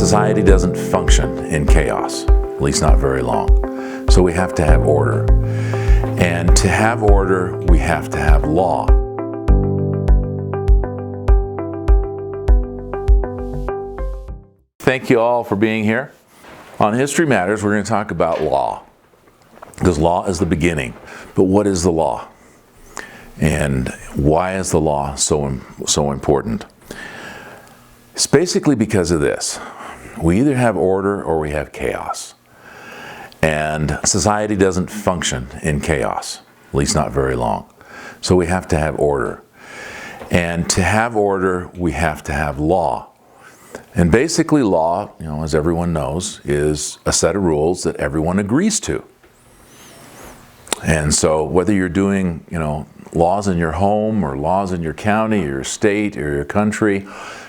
Society doesn't function in chaos, at least not very long. So we have to have order. And to have order, we have to have law. Thank you all for being here. On History Matters, we're going to talk about law, because law is the beginning. But what is the law? And why is the law so important? It's basically because of this. We either have order or we have chaos. And society doesn't function in chaos, at least not very long. So we have to have order. And to have order, we have to have law. And basically law, as everyone knows, is a set of rules that everyone agrees to. And so whether you're doing, laws in your home or laws in your county or your state or your country,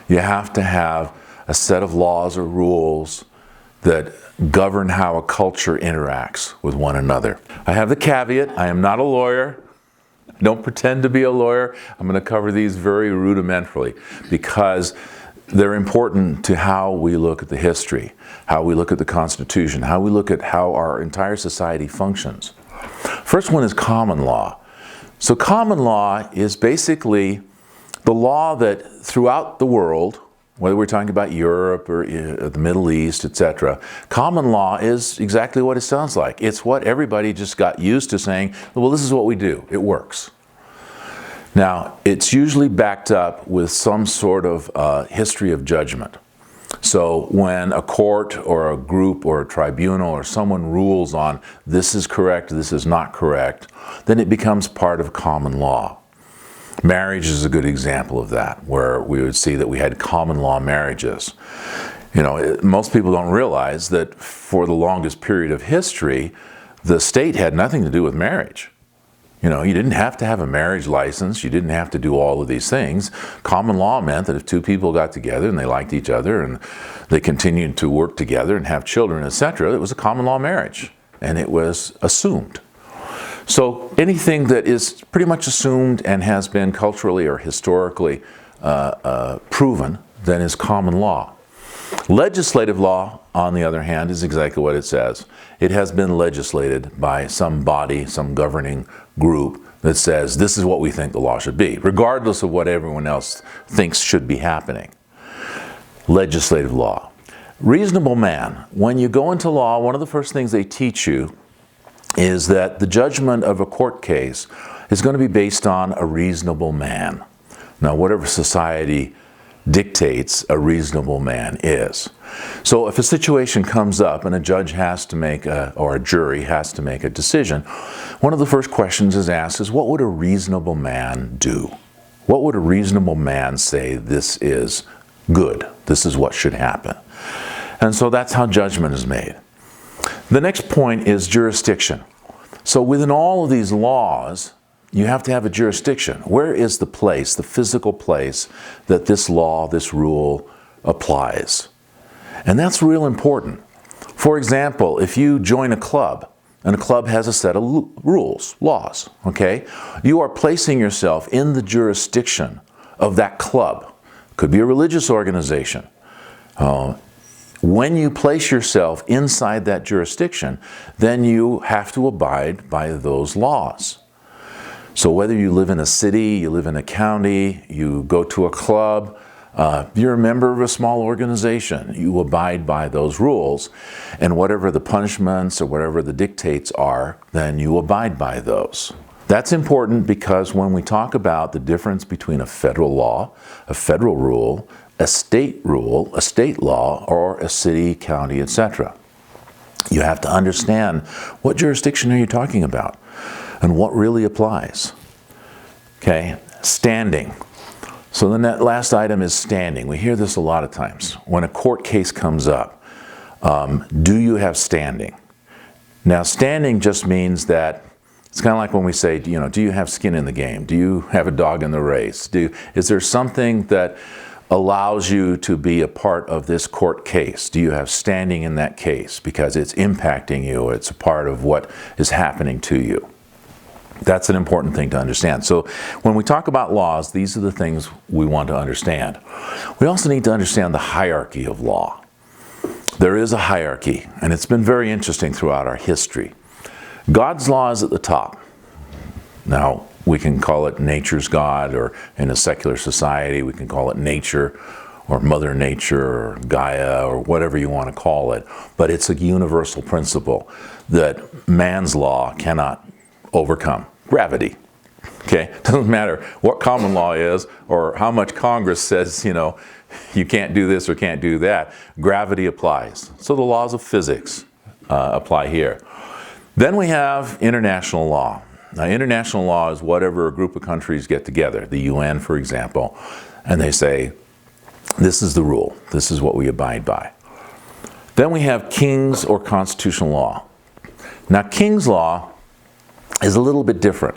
you have to have a set of laws or rules that govern how a culture interacts with one another. I have the caveat, I am not a lawyer. I don't pretend to be a lawyer. I'm going to cover these very rudimentarily because they're important to how we look at the history, how we look at the Constitution, how we look at how our entire society functions. First one is common law. So common law is basically the law that throughout the world, whether we're talking about Europe or the Middle East, etc., common law is exactly what it sounds like. It's what everybody just got used to saying, well, this is what we do. It works. Now, it's usually backed up with some sort of history of judgment. So when a court or a group or a tribunal or someone rules on this is correct, this is not correct, then it becomes part of common law. Marriage is a good example of that, where we would see that we had common law marriages. Most people don't realize that for the longest period of history, the state had nothing to do with marriage. You didn't have to have a marriage license. You didn't have to do all of these things. Common law meant that if two people got together and they liked each other and they continued to work together and have children, etc., it was a common law marriage, and it was assumed. So anything that is pretty much assumed and has been culturally or historically proven, then is common law. Legislative law, on the other hand, is exactly what it says. It has been legislated by some body, some governing group that says this is what we think the law should be, regardless of what everyone else thinks should be happening. Legislative law. Reasonable man. When you go into law, one of the first things they teach you is that the judgment of a court case is going to be based on a reasonable man. Now, whatever society dictates a reasonable man is. So if a situation comes up and a judge has to make or a jury has to make a decision, one of the first questions is asked is, what would a reasonable man do? What would a reasonable man say this is good? This is what should happen. And so that's how judgment is made. The next point is jurisdiction. So within all of these laws, you have to have a jurisdiction. Where is the place, the physical place, that this law, this rule applies? And that's real important. For example, if you join a club, and a club has a set of rules, laws, okay? You are placing yourself in the jurisdiction of that club. Could be a religious organization. When you place yourself inside that jurisdiction, then you have to abide by those laws. So whether you live in a city, you live in a county, you go to a club, you're a member of a small organization, you abide by those rules, and whatever the punishments or whatever the dictates are, then you abide by those. That's important because when we talk about the difference between a federal law, a federal rule, a state rule, a state law, or a city, county, etc., you have to understand what jurisdiction are you talking about and what really applies. Okay, standing. So then that last item is standing. We hear this a lot of times. When a court case comes up, do you have standing? Now standing just means that it's kind of like when we say, do you have skin in the game? Do you have a dog in the race? Is there something that allows you to be a part of this court case? Do you have standing in that case because it's impacting you, it's a part of what is happening to you? That's an important thing to understand. So when we talk about laws, these are the things we want to understand. We also need to understand the hierarchy of law. there is a hierarchy, and it's been very interesting throughout our history. God's law is at the top. Now, we can call it nature's God, or in a secular society, we can call it nature, or Mother Nature, or Gaia, or whatever you want to call it. But it's a universal principle that man's law cannot overcome. Gravity. Okay? Doesn't matter what common law is, or how much Congress says, you can't do this or can't do that. Gravity applies. So the laws of physics apply here. Then we have international law. Now, international law is whatever a group of countries get together, the UN, for example, and they say, this is the rule. This is what we abide by. Then we have king's or constitutional law. Now, king's law is a little bit different,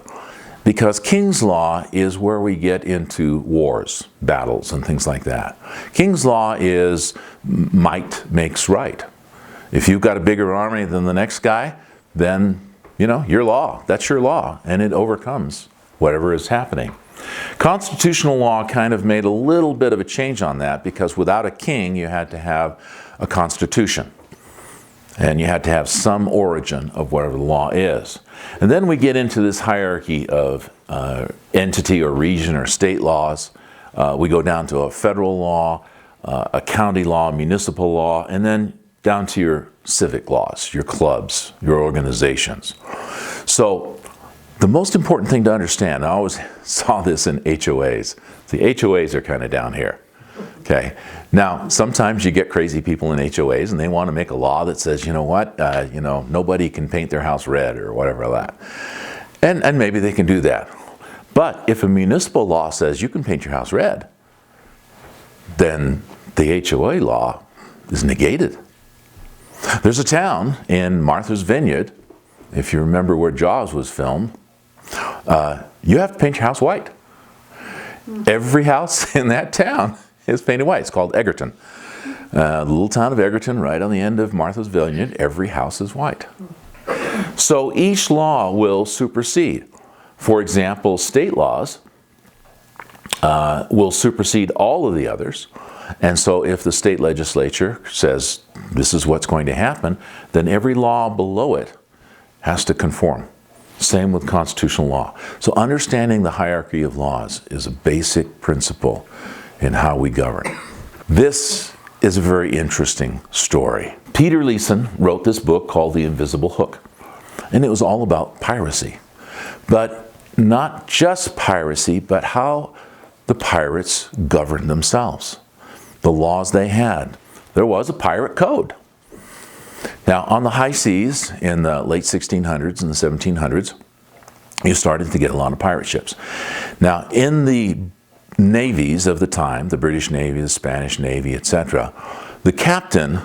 because king's law is where we get into wars, battles, and things like that. King's law is might makes right. If you've got a bigger army than the next guy, then, your law, that's your law, and it overcomes whatever is happening. Constitutional law kind of made a little bit of a change on that, because without a king, you had to have a constitution. And you had to have some origin of whatever the law is. And then we get into this hierarchy of entity or region or state laws. We go down to a federal law, a county law, municipal law, and then down to your civic laws, your clubs, your organizations. So the most important thing to understand, I always saw this in HOAs. The HOAs are kind of down here. Okay. Now, sometimes you get crazy people in HOAs and they want to make a law that says, nobody can paint their house red or whatever that. And maybe they can do that. But if a municipal law says you can paint your house red, then the HOA law is negated. There's a town in Martha's Vineyard, if you remember where Jaws was filmed, you have to paint your house white. Every house in that town is painted white. It's called Egerton. The little town of Egerton, right on the end of Martha's Vineyard, every house is white. So each law will supersede. For example, state laws will supersede all of the others. And so if the state legislature says this is what's going to happen, then every law below it has to conform. Same with constitutional law. So understanding the hierarchy of laws is a basic principle in how we govern. This is a very interesting story. Peter Leeson wrote this book called The Invisible Hook, and it was all about piracy. But not just piracy, but how the pirates governed themselves, the laws they had. There was a pirate code. Now, on the high seas in the late 1600s and the 1700s, you started to get a lot of pirate ships. Now, in the navies of the time, the British Navy, the Spanish Navy, etc., the captain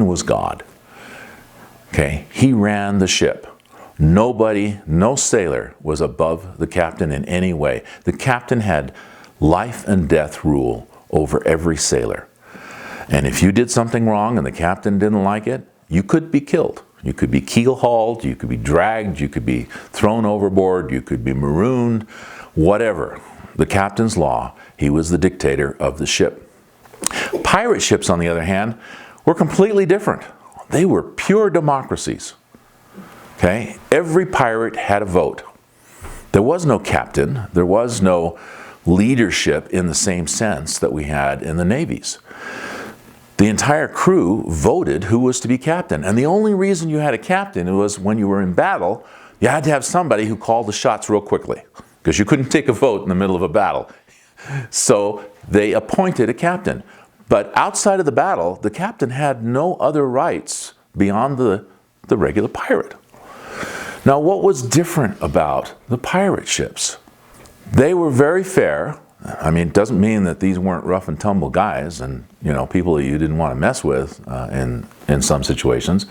was God. Okay, he ran the ship. Nobody, no sailor was above the captain in any way. The captain had life and death rule over every sailor. And if you did something wrong and the captain didn't like it, you could be killed. You could be keel-hauled, you could be dragged, you could be thrown overboard, you could be marooned, whatever. The captain's law, he was the dictator of the ship. Pirate ships, on the other hand, were completely different. They were pure democracies. Okay? Every pirate had a vote. There was no captain. There was no leadership in the same sense that we had in the navies. The entire crew voted who was to be captain. And the only reason you had a captain was when you were in battle, you had to have somebody who called the shots real quickly, because you couldn't take a vote in the middle of a battle. So they appointed a captain. But outside of the battle, the captain had no other rights beyond the regular pirate. Now, what was different about the pirate ships? They were very fair. I mean, it doesn't mean that these weren't rough and tumble guys and, people that you didn't want to mess with in some situations.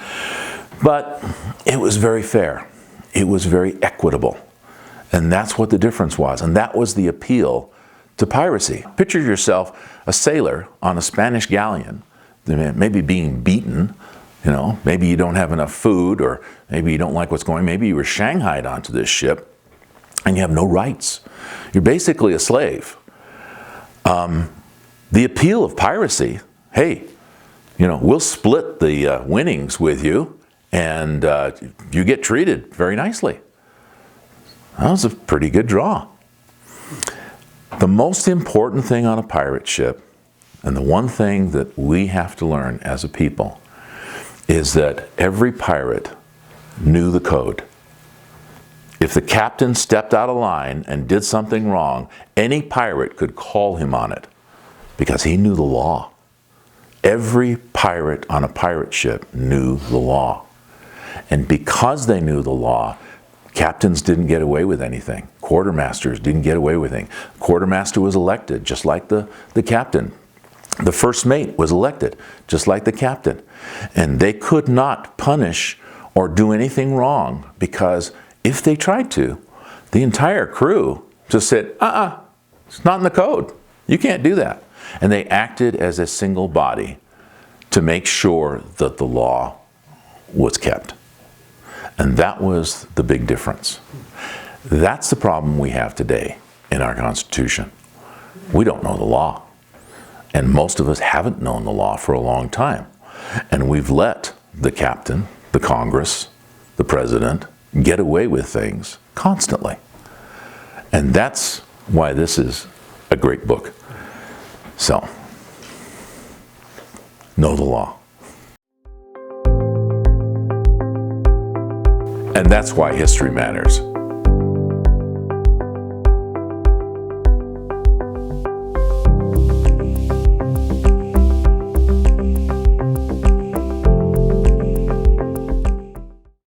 But it was very fair. It was very equitable. And that's what the difference was. And that was the appeal to piracy. Picture yourself a sailor on a Spanish galleon, maybe being beaten. Maybe you don't have enough food, or maybe you don't like what's going on. Maybe you were shanghaied onto this ship and you have no rights. You're basically a slave. The appeal of piracy, hey, we'll split the winnings with you, and you get treated very nicely. That was a pretty good draw. The most important thing on a pirate ship, and the one thing that we have to learn as a people, is that every pirate knew the code. If the captain stepped out of line and did something wrong, any pirate could call him on it because he knew the law. Every pirate on a pirate ship knew the law. And because they knew the law, captains didn't get away with anything. Quartermasters didn't get away with anything. Quartermaster was elected just like the captain. The first mate was elected just like the captain. And they could not punish or do anything wrong, because if they tried to, the entire crew just said, it's not in the code. You can't do that. And they acted as a single body to make sure that the law was kept. And that was the big difference. That's the problem we have today in our Constitution. We don't know the law. And most of us haven't known the law for a long time. And we've let the captain, the Congress, the president get away with things constantly. And that's why this is a great book. So, know the law. And that's why history matters.